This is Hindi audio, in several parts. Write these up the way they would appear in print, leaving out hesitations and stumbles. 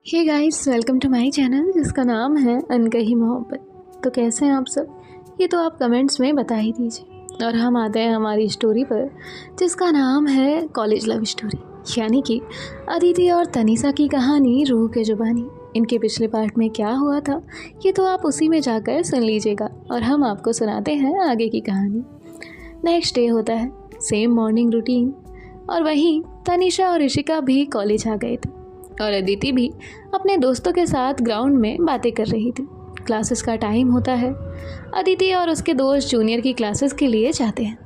Hey guys, welcome to my channel जिसका नाम है अनकही मोहब्बत। तो कैसे हैं आप सब? ये तो आप कमेंट्स में बता ही दीजिए। और हम आते हैं हमारी स्टोरी पर जिसका नाम है कॉलेज लव स्टोरी, यानी कि अदिति और तनीसा की कहानी रूह के जुबानी। इनके पिछले पार्ट में क्या हुआ था ये तो आप उसी में जाकर सुन लीजिएगा और हम आपको सुनाते हैं आगे की कहानी। नेक्स्ट डे होता है, सेम मॉर्निंग रूटीन, और वहीं तनीषा और ऋषिका भी कॉलेज आ गए थे और अदिति भी अपने दोस्तों के साथ ग्राउंड में बातें कर रही थी। क्लासेस का टाइम होता है। अदिति और उसके दोस्त जूनियर की क्लासेस के लिए जाते हैं।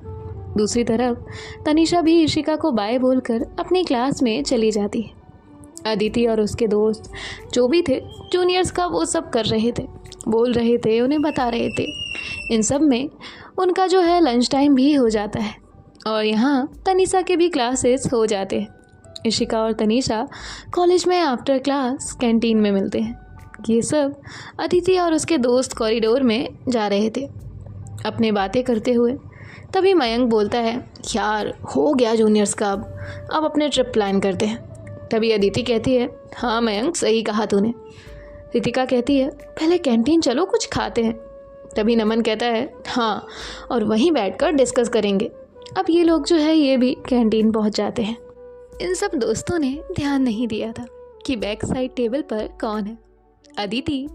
दूसरी तरफ तनीषा भी ऋषिका को बाय बोलकर अपनी क्लास में चली जाती है। अदिति और उसके दोस्त जो भी थे जूनियर्स का वो सब कर रहे थे, बोल रहे थे, उन्हें बता रहे थे। इन सब में उनका जो है लंच टाइम भी हो जाता है और यहाँ तनीषा के भी क्लासेस हो जाते हैं। ऋषिका और तनीषा कॉलेज में आफ्टर क्लास कैंटीन में मिलते हैं। ये सब अदिति और उसके दोस्त कॉरिडोर में जा रहे थे अपने बातें करते हुए। तभी मयंक बोलता है, यार हो गया जूनियर्स का, अब अपने ट्रिप प्लान करते हैं। तभी अदिति कहती है, हाँ मयंक सही कहा तूने। रितिका कहती है, पहले कैंटीन चलो कुछ खाते हैं। तभी नमन कहता है, हाँ और वहीं बैठकर डिस्कस करेंगे। अब ये लोग जो है ये भी कैंटीन पहुंच जाते हैं। इन सब दोस्तों ने ध्यान नहीं दिया था कि बैक साइड टेबल पर कौन है। अदिति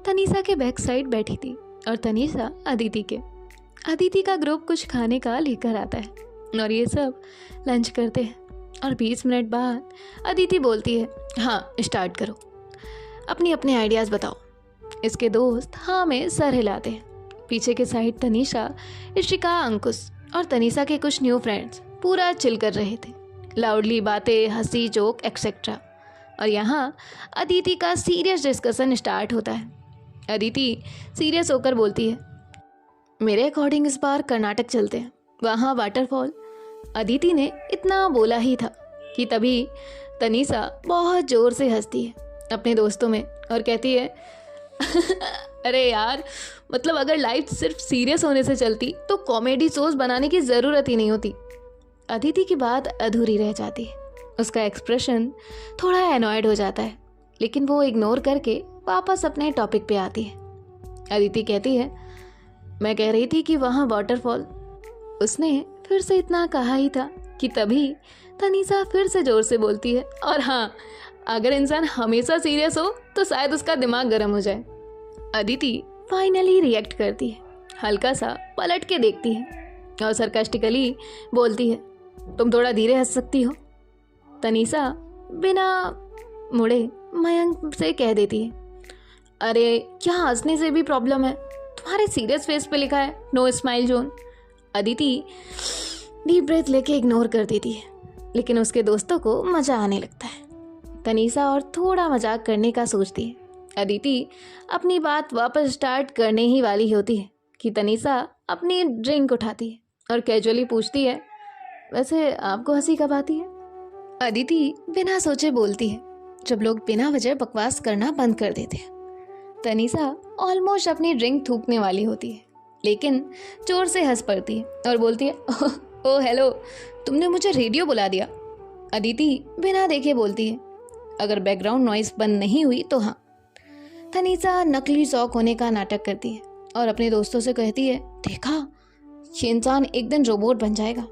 तनीषा के बैक साइड बैठी थी और तनीषा अदिति के। अदिति का ग्रुप कुछ खाने का लेकर आता है और ये सब लंच करते हैं और 20 मिनट बाद अदिति बोलती है, हाँ स्टार्ट करो, अपनी अपने आइडियाज़ बताओ। इसके दोस्त हाँ में सर हिलाते हैं। पीछे के साइड तनीषा, ऋषिका, अंकुश और तनीषा के कुछ न्यू फ्रेंड्स पूरा चिल कर रहे थे। लाउडली बातें, हंसी, जोक एक्सेट्रा। और यहाँ अदिति का सीरियस डिस्कशन स्टार्ट होता है। अदिति सीरियस होकर बोलती है, मेरे अकॉर्डिंग इस बार कर्नाटक चलते हैं, वहाँ वाटरफॉल। अदिति ने इतना बोला ही था कि तभी तनीषा बहुत ज़ोर से हंसती है अपने दोस्तों में और कहती है, अरे यार मतलब अगर लाइफ सिर्फ सीरियस होने से चलती तो कॉमेडी शोज बनाने की ज़रूरत ही नहीं होती। अदिति की बात अधूरी रह जाती है। उसका एक्सप्रेशन थोड़ा एनॉयड हो जाता है, लेकिन वो इग्नोर करके वापस अपने टॉपिक पे आती है। अदिति कहती है, मैं कह रही थी कि वहाँ वाटरफॉल। उसने फिर से इतना कहा ही था कि तभी तनीषा फिर से ज़ोर से बोलती है, और हाँ अगर इंसान हमेशा सीरियस हो तो शायद उसका दिमाग गर्म हो जाए। अदिति फाइनली रिएक्ट करती है, हल्का सा पलट के देखती है और सरकास्टिकली बोलती है, तुम थोड़ा धीरे हंस सकती हो। तनीषा बिना मुड़े मयंक से कह देती है, अरे क्या हंसने से भी प्रॉब्लम है? तुम्हारे सीरियस फेस पे लिखा है no smile zone. Aditi deep breath लेके इग्नोर कर देती है, लेकिन उसके दोस्तों को मज़ा आने लगता है। तनीषा और थोड़ा मजाक करने का सोचती है। अदिति अपनी बात वापस स्टार्ट करने ही वाली होती है कि तनीषा अपनी ड्रिंक उठाती है और कैजुअली पूछती है, वैसे आपको हंसी कब आती है? अदिति बिना सोचे बोलती है, जब लोग बिना वजह बकवास करना बंद कर देते हैं। तनीषा ऑलमोस्ट अपनी ड्रिंक थूकने वाली होती है, लेकिन जोर से हंस पड़ती है और बोलती है, ओह हेलो, तुमने मुझे रेडियो बुला दिया। अदिति बिना देखे बोलती है, अगर बैकग्राउंड नॉइस बंद नहीं हुई तो हाँ। तनीषा नकली शौक होने का नाटक करती है और अपने दोस्तों से कहती है, देखा ये इंसान एक दिन रोबोट बन जाएगा,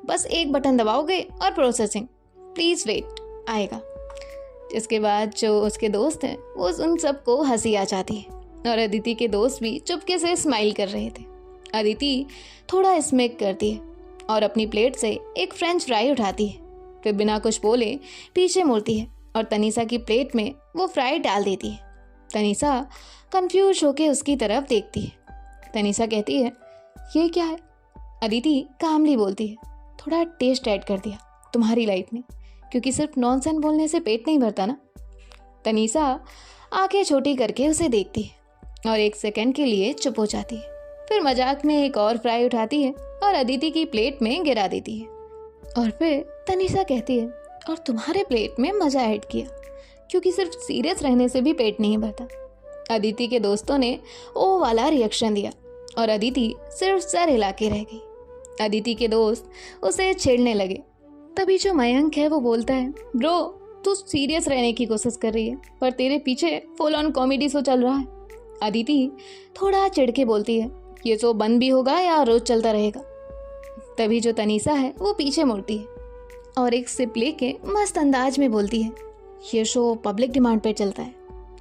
बस एक बटन दबाओगे और प्रोसेसिंग, प्लीज़ वेट आएगा। इसके बाद जो उसके दोस्त हैं वो उन सबको हंसी आ जाती है और अदिति के दोस्त भी चुपके से स्माइल कर रहे थे। अदिति थोड़ा स्मिक करती है और अपनी प्लेट से एक फ्रेंच फ्राई उठाती है, फिर बिना कुछ बोले पीछे मुड़ती है और तनीषा की प्लेट में वो फ्राई डाल देती है। तनीषा कंफ्यूज होकर उसकी तरफ देखती है। तनीषा कहती है, ये क्या है? अदिति कामली बोलती है, थोड़ा टेस्ट ऐड कर दिया तुम्हारी लाइफ में, क्योंकि सिर्फ नॉनसेंस बोलने से पेट नहीं भरता ना। तनीषा आंखें छोटी करके उसे देखती है और 1 सेकंड के लिए चुप हो जाती है, फिर मजाक में एक और फ्राई उठाती है और अदिति की प्लेट में गिरा देती है। और फिर तनीषा कहती है, और तुम्हारे प्लेट में मज़ा ऐड किया, क्योंकि सिर्फ सीरियस रहने से भी पेट नहीं भरता। अदिति के दोस्तों ने ओ वाला रिएक्शन दिया और अदिति सिर्फ सर हिला के रह गई। अदिति के दोस्त उसे छेड़ने लगे। तभी जो मयंक है वो बोलता है, ब्रो तू सीरियस रहने की कोशिश कर रही है, पर तेरे पीछे फुल ऑन कॉमेडी शो चल रहा है। अदिति थोड़ा चिढ़ के बोलती है, ये शो बंद भी होगा या रोज चलता रहेगा। तभी जो तनीसा है वो पीछे मुड़ती है और एक सिप लेके मस्त अंदाज में बोलती है, ये शो पब्लिक डिमांड पे चलता है।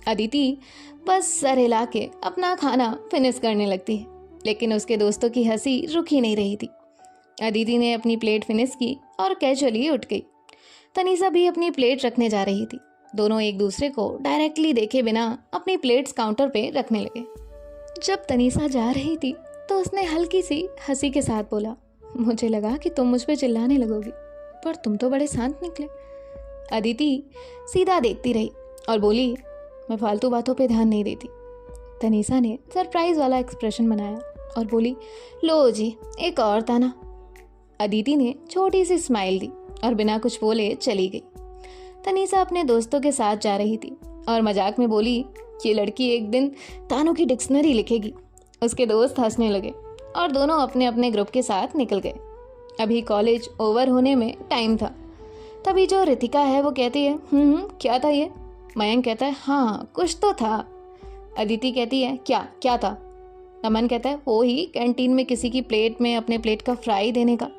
अदिति बस सर हिला के अपना खाना फिनिश करने लगती है, लेकिन उसके दोस्तों की हंसी रुक ही नहीं रही थी। अदिति ने अपनी प्लेट फिनिश की और कैजुअली उठ गई। तनीसा भी अपनी प्लेट रखने जा रही थी। दोनों एक दूसरे को डायरेक्टली देखे बिना अपनी प्लेट्स काउंटर पे रखने लगे। जब तनीसा जा रही थी तो उसने हल्की सी हंसी के साथ बोला, मुझे लगा कि तुम मुझ पे चिल्लाने लगोगी, पर तुम तो बड़े शांत निकले। अदिति सीधा देखती रही और बोली, मैं फालतू बातों पे ध्यान नहीं देती। तनीसा ने सरप्राइज वाला एक्सप्रेशन बनाया और बोली, लो जी, एक और ताना। अदिति ने छोटी सी स्माइल दी और बिना कुछ बोले चली गई। तनीसा अपने दोस्तों के साथ जा रही थी और मजाक में बोली, ये लड़की एक दिन तानों की डिक्शनरी लिखेगी। उसके दोस्त हंसने लगे और दोनों अपने अपने ग्रुप के साथ निकल गए। अभी कॉलेज ओवर होने में टाइम था। तभी जो रितिका है वो कहती है, क्या था ये? मयंक कहता है, हाँ कुछ तो था। अदिति कहती है, क्या था? नमन कहता है, वो ही कैंटीन में किसी की प्लेट में अपने प्लेट का फ्राई देने का।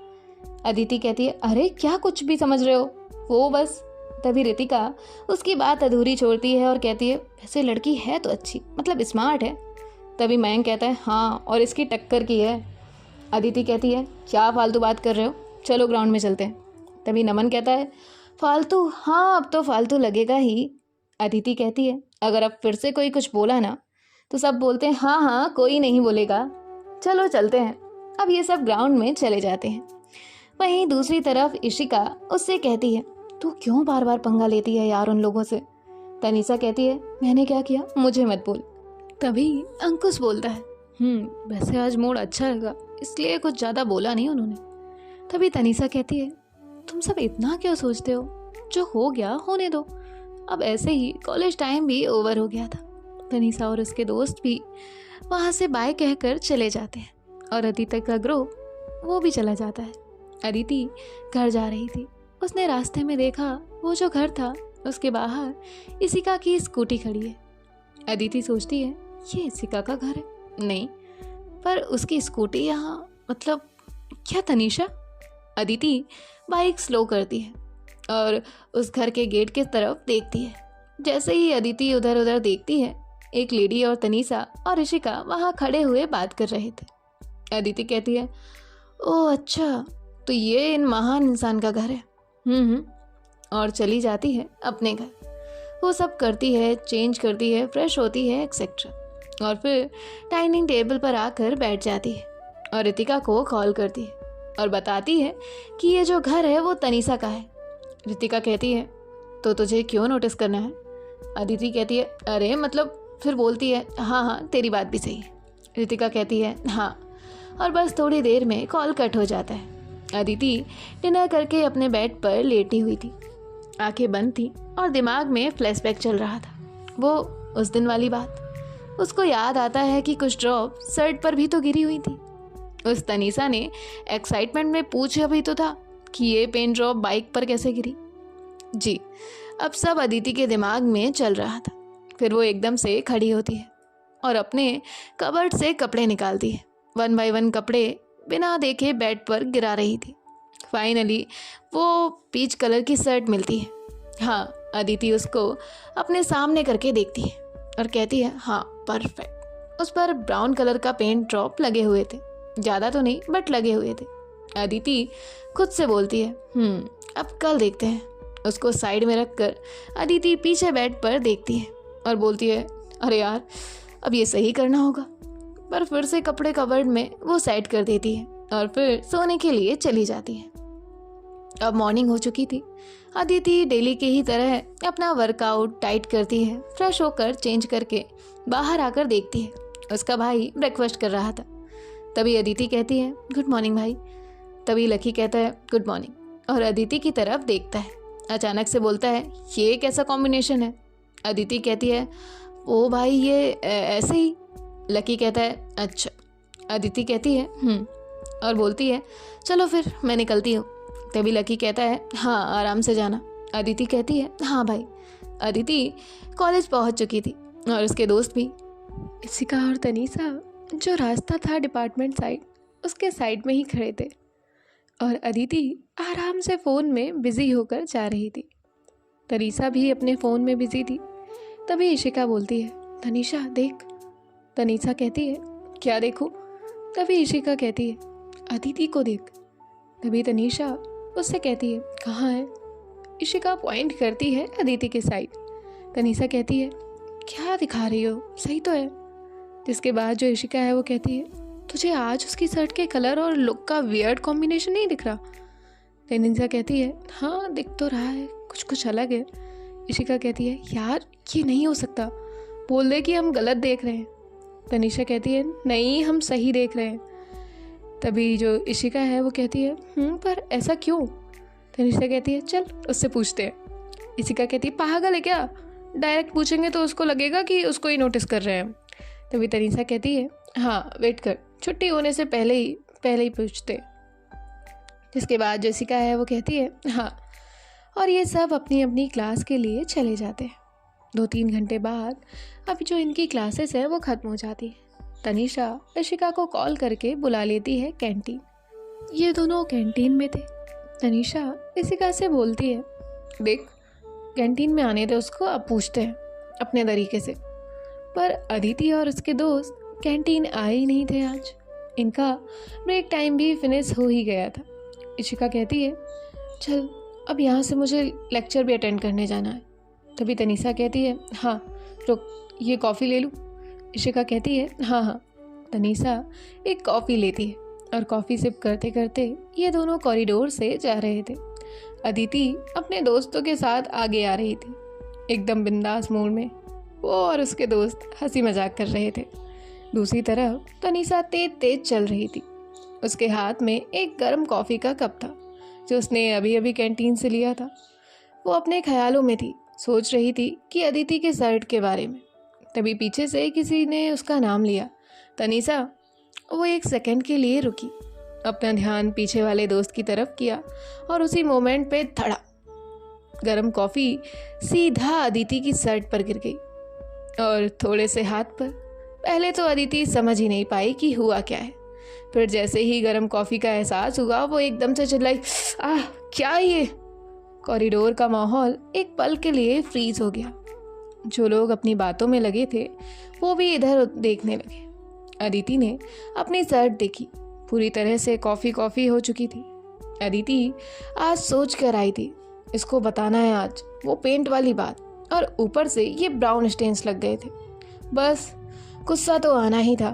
अदिति कहती है, अरे क्या कुछ भी समझ रहे हो, वो बस। तभी रितिका उसकी बात अधूरी छोड़ती है और कहती है, वैसे लड़की है तो अच्छी, मतलब स्मार्ट है। तभी मयंक कहता है, हाँ और इसकी टक्कर की है। अदिति कहती है, क्या फालतू बात कर रहे हो, चलो ग्राउंड में चलते हैं। तभी नमन कहता है, फालतू? हाँ अब तो फालतू लगेगा ही। अदिति कहती है, अगर अब फिर से कोई कुछ बोला ना तो सब बोलते हैं, हाँ कोई नहीं बोलेगा, चलो चलते हैं। अब ये सब ग्राउंड में चले जाते हैं। वहीं दूसरी तरफ इशिका उससे कहती है, तू क्यों बार बार पंगा लेती है यार उन लोगों से। तनीसा कहती है, मैंने क्या किया, मुझे मत बोल। तभी अंकुश बोलता है, वैसे आज मूड अच्छा लगा इसलिए कुछ ज़्यादा बोला नहीं उन्होंने। तभी तनीसा कहती है, तुम सब इतना क्यों सोचते हो, जो हो गया होने दो। अब ऐसे ही कॉलेज टाइम भी ओवर हो गया था। तनीसा और उसके दोस्त भी वहाँ से बाय कहकर चले जाते हैं और अदिति का ग्रुप वो भी चला जाता है। अदिति घर जा रही थी। उसने रास्ते में देखा वो जो घर था उसके बाहर इशिका की स्कूटी खड़ी है। अदिति सोचती है, ये इशिका का घर है? नहीं, पर उसकी स्कूटी यहाँ, मतलब क्या तनीशा? अदिति बाइक स्लो करती है और उस घर के गेट की तरफ देखती है। जैसे ही अदिति उधर उधर देखती है, एक लेडी और तनीसा और इशिका वहाँ खड़े हुए बात कर रहे थे। अदिति कहती है, ओह अच्छा, तो ये इन महान इंसान का घर है। और चली जाती है अपने घर। वो सब करती है, चेंज करती है, फ्रेश होती है एक्सेट्रा, और फिर डाइनिंग टेबल पर आकर बैठ जाती है और रितिका को कॉल करती है और बताती है कि ये जो घर है वो तनीसा का है। रितिका कहती है, तो तुझे क्यों नोटिस करना है? अदिति कहती है, अरे मतलब, फिर बोलती है, हाँ तेरी बात भी सही है। रितिका कहती है, हाँ, और बस थोड़ी देर में कॉल कट हो जाता है। अदिति डिनर करके अपने बेड पर लेटी हुई थी, आंखें बंद थी और दिमाग में फ्लैशबैक चल रहा था। वो उस दिन वाली बात, उसको याद आता है कि कुछ ड्रॉप शर्ट पर भी तो गिरी हुई थी। उस तनीसा ने एक्साइटमेंट में पूछा भी तो था कि ये पेन ड्रॉप बाइक पर कैसे गिरी। जी, अब सब अदिति के दिमाग में चल रहा था। फिर वो एकदम से खड़ी होती है और अपने कबर्ड से कपड़े निकालती है। 1 बाय 1 कपड़े बिना देखे बेड पर गिरा रही थी। फाइनली वो पीच कलर की शर्ट मिलती है। हाँ, अदिति उसको अपने सामने करके देखती है और कहती है, हाँ परफेक्ट। उस पर ब्राउन कलर का पेंट ड्रॉप लगे हुए थे, ज़्यादा तो नहीं बट लगे हुए थे। अदिति खुद से बोलती है, अब कल देखते हैं। उसको साइड में रखकर अदिति पीछे बेड पर देखती है और बोलती है, अरे यार अब ये सही करना होगा। पर फिर से कपड़े कबर्ड में वो सेट कर देती है और फिर सोने के लिए चली जाती है। अब मॉर्निंग हो चुकी थी। अदिति डेली के ही तरह अपना वर्कआउट टाइट करती है। फ्रेश होकर चेंज करके बाहर आकर देखती है उसका भाई ब्रेकफास्ट कर रहा था। तभी अदिति कहती है, गुड मॉर्निंग भाई। तभी लकी कहता है, गुड मॉर्निंग, और अदिति की तरफ देखता है। अचानक से बोलता है, ये कैसा कॉम्बिनेशन है? अदिति कहती है, ओ भाई ये ऐसे ही। लकी कहता है, अच्छा। अदिति कहती है, और बोलती है, चलो फिर मैं निकलती हूँ। तभी लकी कहता है, हाँ आराम से जाना। अदिति कहती है हाँ भाई। अदिति कॉलेज पहुंच चुकी थी और उसके दोस्त भी। इशिका और तनीषा जो रास्ता था डिपार्टमेंट साइड, उसके साइड में ही खड़े थे और अदिति आराम से फ़ोन में बिज़ी होकर जा रही थी। तनीषा भी अपने फ़ोन में बिज़ी थी। तभी इशिका बोलती है तनीषा देख। तनीषा कहती है क्या देखूं? तभी इशिका कहती है अदिति को देख। तभी तनीषा उससे कहती है कहाँ है? इशिका पॉइंट करती है अदिति के साइड। तनीषा कहती है क्या दिखा रही हो, सही तो है। जिसके बाद जो इशिका है वो कहती है तुझे आज उसकी शर्ट के कलर और लुक का वियर्ड कॉम्बिनेशन नहीं दिख रहा? तनीषा कहती है हाँ दिख तो रहा है, कुछ कुछ अलग है। इशिका कहती है यार ये नहीं हो सकता, बोल दे कि हम गलत देख रहे हैं। तनीषा कहती है नहीं हम सही देख रहे हैं। तभी जो इशिका है वो कहती है पर ऐसा क्यों? तनीषा कहती है चल उससे पूछते हैं। इशिका कहती है पागल है क्या, डायरेक्ट पूछेंगे तो उसको लगेगा कि उसको ही नोटिस कर रहे हैं। तभी तनीषा कहती है हाँ वेट कर, छुट्टी होने से पहले ही पूछते। जिसके बाद जो इशिका है वो कहती है हाँ, और ये सब अपनी अपनी क्लास के लिए चले जाते हैं। 2-3 घंटे बाद अब जो इनकी क्लासेस है वो ख़त्म हो जाती है। तनीषा इशिका को कॉल करके बुला लेती है कैंटीन। ये दोनों कैंटीन में थे। तनीषा इशिका से बोलती है देख कैंटीन में आने दे उसको, अब पूछते हैं अपने तरीके से। पर अदिति और उसके दोस्त कैंटीन आए ही नहीं थे आज। इनका ब्रेक टाइम भी फिनिश हो ही गया था। इशिका कहती है चल अब यहाँ से मुझे लेक्चर भी अटेंड करने जाना है। तभी तनीषा कहती है हाँ रुक, ये कॉफ़ी ले लूँ? इशिका कहती है हाँ। तनीषा एक कॉफ़ी लेती है और कॉफ़ी सिप करते करते ये दोनों कॉरिडोर से जा रहे थे। अदिति अपने दोस्तों के साथ आगे आ रही थी, एकदम बिंदास मूड में। वो और उसके दोस्त हंसी मजाक कर रहे थे। दूसरी तरफ तनीषा तेज तेज चल रही थी। उसके हाथ में एक गर्म कॉफ़ी का कप था जो उसने अभी अभी कैंटीन से लिया था। वो अपने ख्यालों में थी, सोच रही थी कि अदिति के शर्ट के बारे में। तभी पीछे से किसी ने उसका नाम लिया, तनीषा। वो 1 सेकंड के लिए रुकी, अपना ध्यान पीछे वाले दोस्त की तरफ किया और उसी मोमेंट पे धड़ा गरम कॉफ़ी सीधा अदिति की शर्ट पर गिर गई और थोड़े से हाथ पर। पहले तो अदिति समझ ही नहीं पाई कि हुआ क्या है। फिर जैसे ही गरम कॉफ़ी का एहसास हुआ वो एकदम से चिल्लाई आह क्या ये। कॉरिडोर का माहौल एक पल के लिए फ्रीज हो गया। जो लोग अपनी बातों में लगे थे वो भी इधर देखने लगे। अदिति ने अपनी शर्ट देखी, पूरी तरह से कॉफ़ी हो चुकी थी। अदिति आज सोच कर आई थी इसको बताना है आज वो पेंट वाली बात, और ऊपर से ये ब्राउन स्टेन्स लग गए थे। बस गुस्सा तो आना ही था।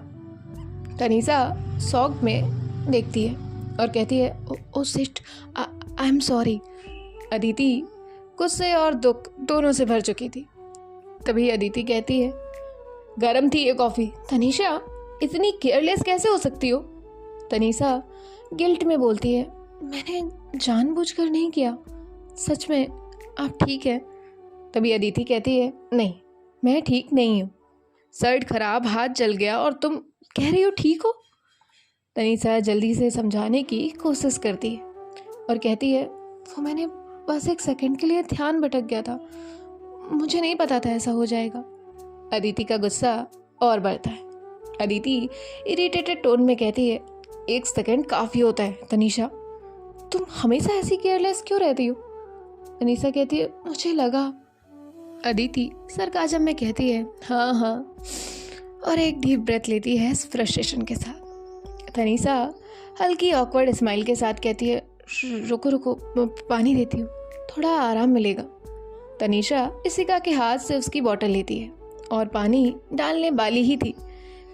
तनीषा शॉक में देखती है और कहती है oh sis, I am sorry. Aditi गुस्से और दुख दोनों से भर चुकी थी। तभी अदिति कहती है गरम थी ये कॉफ़ी। तनीषा इतनी केयरलेस कैसे हो सकती हो? तनीषा गिल्ट में बोलती है मैंने जानबूझकर नहीं किया, सच में आप ठीक है? तभी अदिति कहती है नहीं मैं ठीक नहीं हूँ, शर्ट खराब, हाथ जल गया और तुम कह रही हो ठीक हो। तनीषा जल्दी से समझाने की कोशिश करती है और कहती है वो मैंने बस 1 सेकंड के लिए ध्यान भटक गया था, मुझे नहीं पता था ऐसा हो जाएगा। अदिति का गुस्सा और बढ़ता है। अदिति इरिटेटेड टोन में कहती है 1 सेकंड काफ़ी होता है तनीषा, तुम हमेशा ऐसी केयरलेस क्यों रहती हो? तनीषा कहती है मुझे लगा। अदिति सरकाजम में कहती है हाँ, और एक डीप ब्रेथ लेती है फ्रस्ट्रेशन के साथ। तनीषा हल्की ऑकवर्ड स्माइल के साथ कहती है रुको पानी देती हूँ, थोड़ा आराम मिलेगा। तनीषा इशिका के हाथ से उसकी बोतल लेती है और पानी डालने वाली ही थी,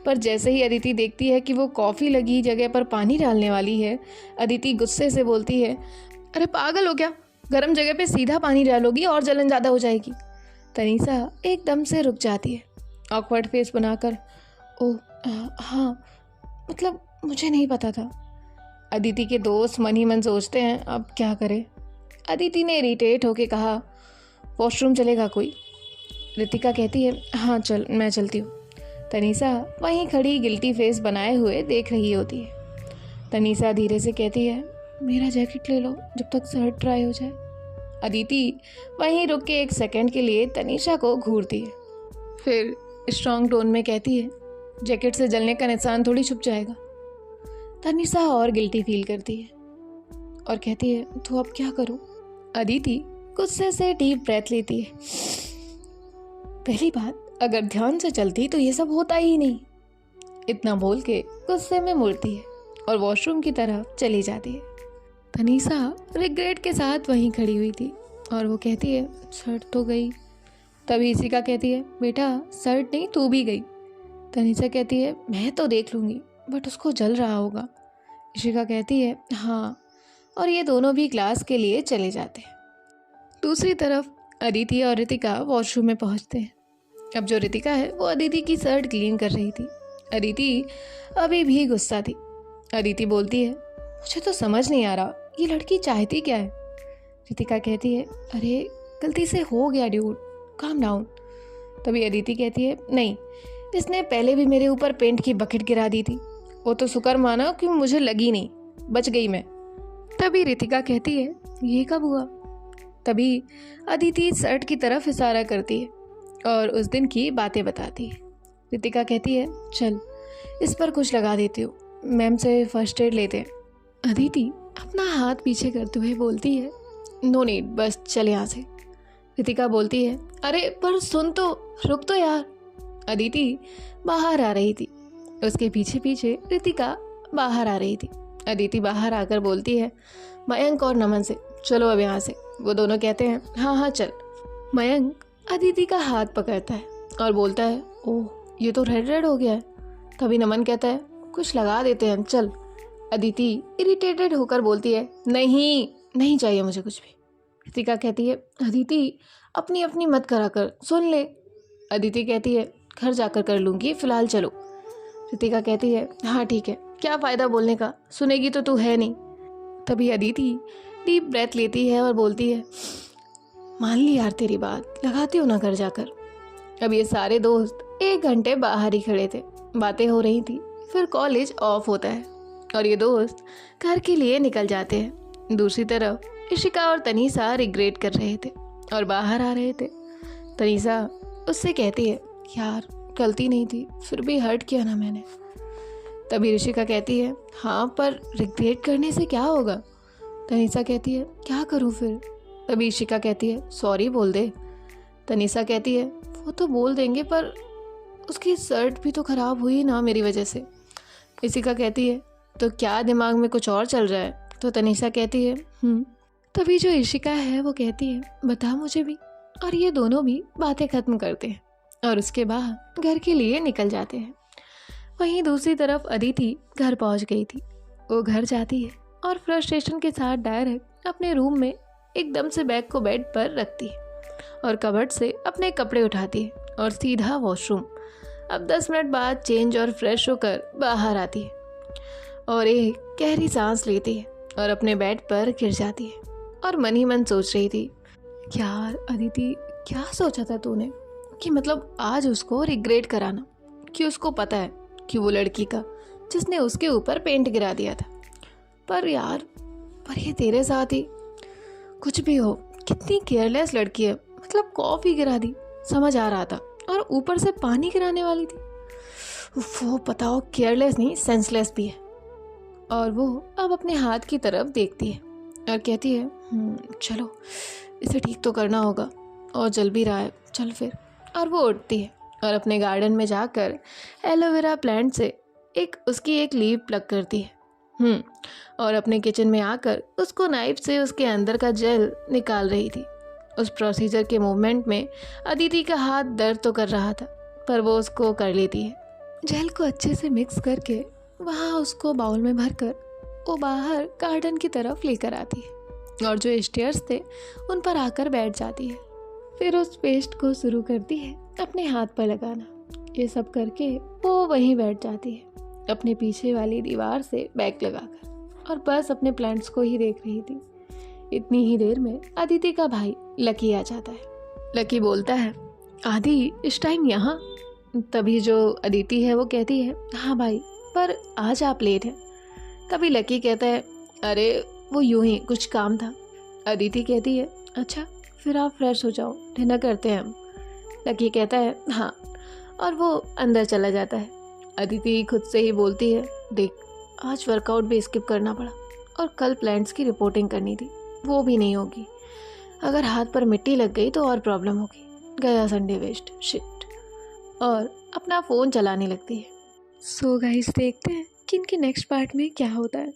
पर जैसे ही अदिति देखती है कि वो कॉफ़ी लगी जगह पर पानी डालने वाली है, अदिति गुस्से से बोलती है अरे पागल हो क्या, गर्म जगह पे सीधा पानी डालोगी और जलन ज़्यादा हो जाएगी। तनीषा एकदम से रुक जाती है, ऑकवर्ड फेस बनाकर ओह हाँ मतलब मुझे नहीं पता था। अदिति के दोस्त मन ही मन सोचते हैं अब क्या करें। अदिति ने इरिटेट होके कहा वॉशरूम चलेगा कोई? रितिका कहती है हाँ चल मैं चलती हूँ। तनीषा वहीं खड़ी गिल्टी फेस बनाए हुए देख रही होती है। तनीषा धीरे से कहती है मेरा जैकेट ले लो जब तक शर्ट ड्राई हो जाए। अदिति वहीं रुक के एक सेकंड के लिए तनीषा को घूरती है, फिर स्ट्रॉन्ग टोन में कहती है, जैकेट से जलने का निशान थोड़ी छुप जाएगा। तनीषा और गिल्टी फील करती है और कहती है, तो अब क्या करूं? अदिति गुस्से से डीप ब्रेथ लेती है। पहली बात, अगर ध्यान से चलती तो ये सब होता ही नहीं। इतना बोल के गुस्से में मुड़ती है और वॉशरूम की तरफ चली जाती है। तनीषा रिग्रेट के साथ वहीं खड़ी हुई थी और वो कहती है, शर्ट तो गई। तभी इशिका कहती है, बेटा शर्ट नहीं तू भी गई। तनीषा कहती है, मैं तो देख लूँगी, बट उसको जल रहा होगा। इशिका कहती है, हाँ, और ये दोनों भी क्लास के लिए चले जाते हैं। दूसरी तरफ अदिति और रितिका वॉशरूम में पहुंचते हैं। अब जो रितिका है वो अदिति की शर्ट क्लीन कर रही थी। अदिति अभी भी गुस्सा थी। अदिति बोलती है, मुझे तो समझ नहीं आ रहा ये लड़की चाहती क्या है। रितिका कहती है, अरे गलती से हो गया ड्यूड, काम डाउन। तभी अदिति कहती है, नहीं, इसने पहले भी मेरे ऊपर पेंट की बकेट गिरा दी थी, वो तो शुक्र माना कि मुझे लगी नहीं, बच गई मैं। तभी रितिका कहती है, ये कब हुआ? तभी अदिति शर्ट की तरफ इशारा करती है और उस दिन की बातें बताती है। रितिका कहती है, चल इस पर कुछ लगा देती हूँ, मैम से फर्स्ट एड लेते हैं। अदिति अपना हाथ पीछे करते हुए बोलती है, नो नीड, बस चल यहाँ से। रितिका बोलती है, अरे पर सुन तो, रुक तो यार। अदिति बाहर आ रही थी, उसके पीछे पीछे रितिका बाहर आ रही थी। अदिति बाहर आकर बोलती है, मयंक और नमन से चलो अब यहाँ से। वो दोनों कहते हैं, हाँ हाँ चल। मयंक अदिति का हाथ पकड़ता है और बोलता है, ओह ये तो रेड रेड हो गया है। तभी नमन कहता है, कुछ लगा देते हैं चल। अदिति इरिटेटेड होकर बोलती है, नहीं नहीं चाहिए मुझे कुछ भी। रितिका कहती है, अदिति अपनी अपनी मत करा कर, सुन ले। अदिति कहती है, घर जाकर कर लूँगी, फ़िलहाल चलो। रितिका कहती है, हाँ ठीक है, क्या फ़ायदा बोलने का, सुनेगी तो तू है नहीं। तभी अदिति डीप ब्रेथ लेती है और बोलती है, मान ली यार तेरी बात, लगाती हूँ ना घर जाकर। अब ये सारे दोस्त 1 घंटे बाहर ही खड़े थे, बातें हो रही थी। फिर कॉलेज ऑफ होता है और ये दोस्त घर के लिए निकल जाते हैं। दूसरी तरफ इशिका और तनीषा रिग्रेट कर रहे थे और बाहर आ रहे थे। तनीषा उससे कहती है, यार गलती नहीं थी, फिर भी हर्ट किया ना मैंने। तभी इशिका कहती है, हाँ पर रिग्रेट करने से क्या होगा। तनीषा कहती है, क्या करूँ फिर। तभी इशिका कहती है, सॉरी बोल दे। तनीषा कहती है, वो तो बोल देंगे पर उसकी शर्ट भी तो ख़राब हुई ना मेरी वजह से। इशिका कहती है, तो क्या दिमाग में कुछ और चल रहा है। तो तनीषा कहती है, तभी जो इशिका है वो कहती है, बता मुझे भी। और ये दोनों भी बातें ख़त्म करते हैं और उसके बाद घर के लिए निकल जाते हैं। वहीं दूसरी तरफ अदिति घर पहुंच गई थी। वो घर जाती है और फ्रस्ट्रेशन के साथ डायरेक्ट अपने रूम में एकदम से बैग को बेड पर रखती है और कबर्ड से अपने कपड़े उठाती है और सीधा वॉशरूम। अब 10 मिनट बाद चेंज और फ्रेश होकर बाहर आती है और एक गहरी सांस लेती है और अपने बेड पर गिर जाती है और मन ही मन सोच रही थी, यार अदिति क्या सोचा था तूने कि मतलब आज उसको रिग्रेट कराना, कि उसको पता है कि वो लड़की का जिसने उसके ऊपर पेंट गिरा दिया था। पर यार, पर ये तेरे साथ ही कुछ भी हो, कितनी केयरलेस लड़की है। मतलब कॉफ़ी गिरा दी, समझ आ रहा था, और ऊपर से पानी गिराने वाली थी। वो बताओ, केयरलेस नहीं सेंसलेस भी है। और वो अब अपने हाथ की तरफ देखती है और कहती है, चलो इसे ठीक तो करना होगा और जल भी रहा है, चल फिर। और वो उठती है और अपने गार्डन में जाकर एलोवेरा प्लांट से उसकी एक लीव प्लग करती है। और अपने किचन में आकर उसको नाइफ से उसके अंदर का जेल निकाल रही थी। उस प्रोसीजर के मूवमेंट में अदिति का हाथ दर्द तो कर रहा था, पर वो उसको कर लेती है। जेल को अच्छे से मिक्स करके वहाँ उसको बाउल में भरकर वो बाहर गार्डन की तरफ लेकर आती है और जो स्टेयर्स थे उन पर आकर बैठ जाती है। फिर उस पेस्ट को शुरू करती है अपने हाथ पर लगाना। ये सब करके वो वहीं बैठ जाती है अपने पीछे वाली दीवार से बैक लगाकर और बस अपने प्लांट्स को ही देख रही थी। इतनी ही देर में अदिति का भाई लकी आ जाता है। लकी बोलता है, आदि इस टाइम यहाँ। तभी जो अदिति है वो कहती है, हाँ भाई, पर आज आप लेट हैं। तभी लकी कहता है, अरे वो यूं ही कुछ काम था। अदिति कहती है, अच्छा, फिर आप फ्रेश हो जाओ, डिनर करते हैं हम। लकी कहता है हाँ, और वो अंदर चला जाता है। अदिति खुद से ही बोलती है, देख आज वर्कआउट भी स्किप करना पड़ा और कल प्लान्स की रिपोर्टिंग करनी थी, वो भी नहीं होगी। अगर हाथ पर मिट्टी लग गई तो और प्रॉब्लम होगी। गया संडे वेस्ट, शिट। और अपना फ़ोन चलाने लगती है। सो गाइस, देखते हैं कि इनके नेक्स्ट पार्ट में क्या होता है।